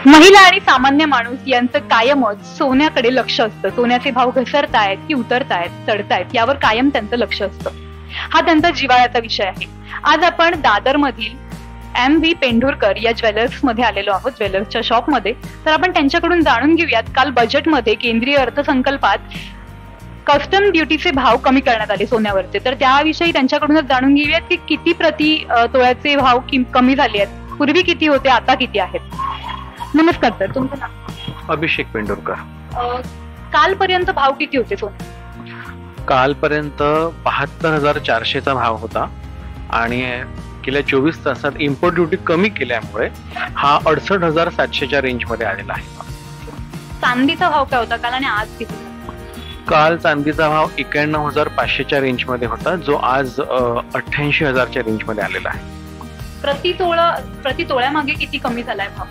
महिला आणि सामान्य माणूस यांचं कायमच सोन्याकडे लक्ष असतं. सोन्याचे भाव घसरतायत की उतरतायत, चढतायत यावर कायम त्यांचं लक्ष असतं. हा त्यांचा जिव्हाळ्याचा विषय आहे. आज आपण दादर मधील MV पेंढुरकर या ज्वेलर्स मध्ये आलेलो आहोत, ज्वेलर्सच्या शॉप मध्ये. तर आपण त्यांच्याकडून जाणून घेऊयात, काल बजेटमध्ये केंद्रीय अर्थसंकल्पात कस्टम ड्युटीचे भाव कमी करण्यात आले सोन्यावरचे. तर त्याविषयी त्यांच्याकडूनच जाणून घेऊयात की किती प्रति तोळ्याचे भाव कमी झाले आहेत, पूर्वी किती होते, आता किती आहेत. नमस्कार सर, तुमचं नाव? अभिषेक पेंढुरकर. कालपर्यंत भाव किती होते सोने? कालपर्यंत 72,400चा भाव होता आणि गेल्या 24 तासात इम्पोर्ट ड्युटी कमी केल्यामुळे हा 68,700च्या रेंज मध्ये आलेला आहे. चांदीचा भाव काय होता काल आणि आज किती? काल चांदीचा भाव 91,500च्या रेंज मध्ये होता, जो आज 88,000च्या रेंज मध्ये आलेला आहे. प्रति तोळ्यामागे किती कमी झालाय भाव?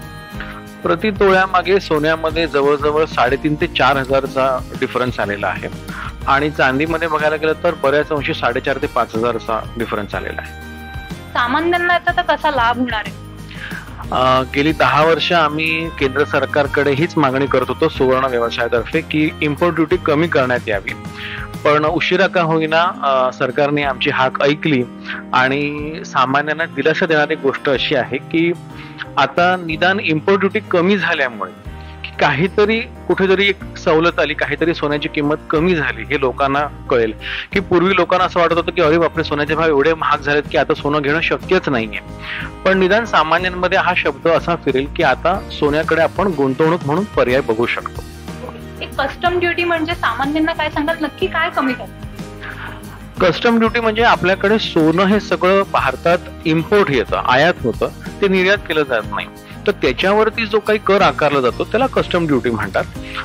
प्रति तोळ्यामागे सोन्यामध्ये जवळजवळ 3,500 ते 4,000चा डिफरन्स आलेला आहे आणि चांदीमध्ये बघायला गेलं तर बऱ्याच अंशी 4,500 ते 5,000चा डिफरन्स आलेला आहे. सामान्यांना याचा कसा लाभ होणार आहे? गेली 10 वर्ष आम्ही केंद्र सरकारकडे हीच मागणी करत होतो सुवर्ण व्यवसायातर्फे की इम्पोर्ट ड्युटी कमी करण्यात यावी, पण उशिरा का होईना सरकारने आमची हाक ऐकली आणि सामान्यांना दिलासा देणारी गोष्ट अशी आहे की आता निदान इम्पोर्ट ड्युटी कमी झाल्यामुळे काहीतरी कुठेतरी एक सवलत आली, काहीतरी सोन्याची किंमत कमी झाली हे लोकांना कळेल. की पूर्वी लोकांना असं वाटत होतं की अरे बापरे, सोन्याचे भाव एवढे महाग झालेत की आता सोनं घेणं शक्यच नाहीये. पण निदान सामान्यांमध्ये हा शब्द असा फिरेल की आता सोन्याकडे आपण गुंतवणूक म्हणून पर्याय बघू शकतो. एक कस्टम ड्युटी म्हणजे सामान्यांना काय सांगाल, नक्की काय कमी झालं? कस्टम ड्युटी म्हणजे आपल्याकडे सोनं हे सगळं भारतात इम्पोर्ट येतं, आयात होतं, ते निर्यात केलं जात नाही. तर त्याच्यावरती जो काही कर आकारला जातो त्याला कस्टम ड्युटी म्हणतात.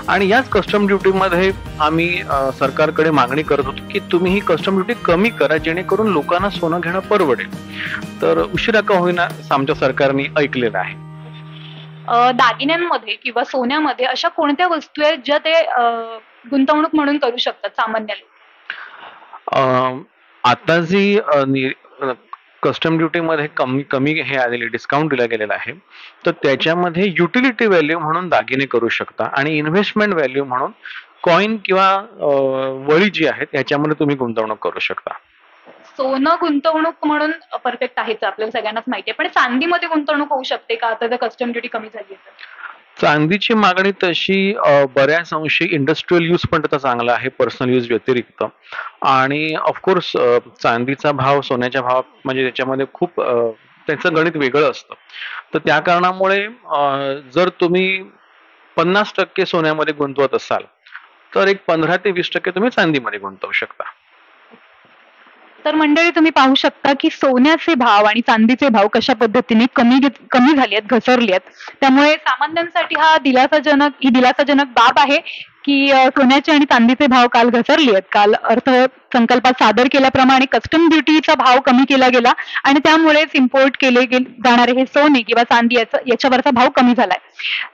आणि याच कस्टम ड्युटीमध्ये आम्ही सरकारकडे मागणी करत होतो की तुम्ही ही कस्टम ड्युटी कमी करा, जेणेकरून लोकांना सोनं घेणं परवडेल. तर उशिरा का होईना आमच्या सरकारने ऐकलेलं आहे. दागिन्यांमध्ये किंवा सोन्यामध्ये अशा कोणत्या वस्तू आहेत ज्या ते गुंतवणूक म्हणून करू शकतात सामान्य लोक? आता जी कस्टम ड्युटी मध्ये कमी हे आलेले डिस्काउंट दिला गेलेला आहे, तर त्याच्यामध्ये युटिलिटी व्हॅल्यू म्हणून दागिने करू शकता आणि इन्व्हेस्टमेंट व्हॅल्यू म्हणून कॉइन किंवा वळी जी आहेत याच्यामध्ये तुम्ही गुंतवणूक करू शकता. सोनं गुंतवणूक म्हणून परफेक्ट आहेच, आपल्याला सगळ्यांनाच माहिती आहे, पण चांदीमध्ये गुंतवणूक होऊ शकते का आता जर कस्टम ड्युटी कमी झाली आहे? चांदीची मागणी तशी बऱ्याच अंशी इंडस्ट्रियल यूज पण त्याचा चांगला आहे, पर्सनल यूज व्यतिरिक्त. आणि ऑफकोर्स चांदीचा भाव सोन्याच्या भाव म्हणजे त्याच्यामध्ये खूप त्याचं गणित वेगळं असतं. तर त्या कारणामुळे जर तुम्ही 50% सोन्यामध्ये गुंतवत असाल तर एक 15 ते 20% तुम्ही चांदीमध्ये गुंतवू शकता. तर मंडळी, तुम्ही पाहू शकता की सोन्याचे भाव आणि चांदीचे भाव कशा पद्धतीने कमी झाली आहेत, घसरली आहेत. त्यामुळे सामान्यांसाठी ही दिलासाजनक बाब आहे की सोन्याचे आणि चांदीचे भाव काल घसरले आहेत. काल अर्थसंकल्पात सादर केल्याप्रमाणे कस्टम ड्युटीचा भाव कमी केला गेला आणि त्यामुळेच इम्पोर्ट केले जाणारे हे सोने किंवा चांदी याच्यावरचा भाव कमी झालाय.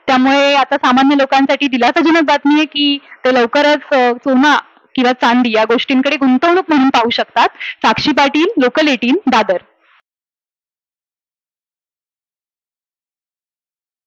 त्यामुळे आता सामान्य लोकांसाठी दिलासाजनक बातमी आहे की ते लवकरच सोना किंवा चांदी या गोष्टींकडे गुंतवणूक म्हणून पाहू शकतात. साक्षी पाटील, लोकल 18, दादर.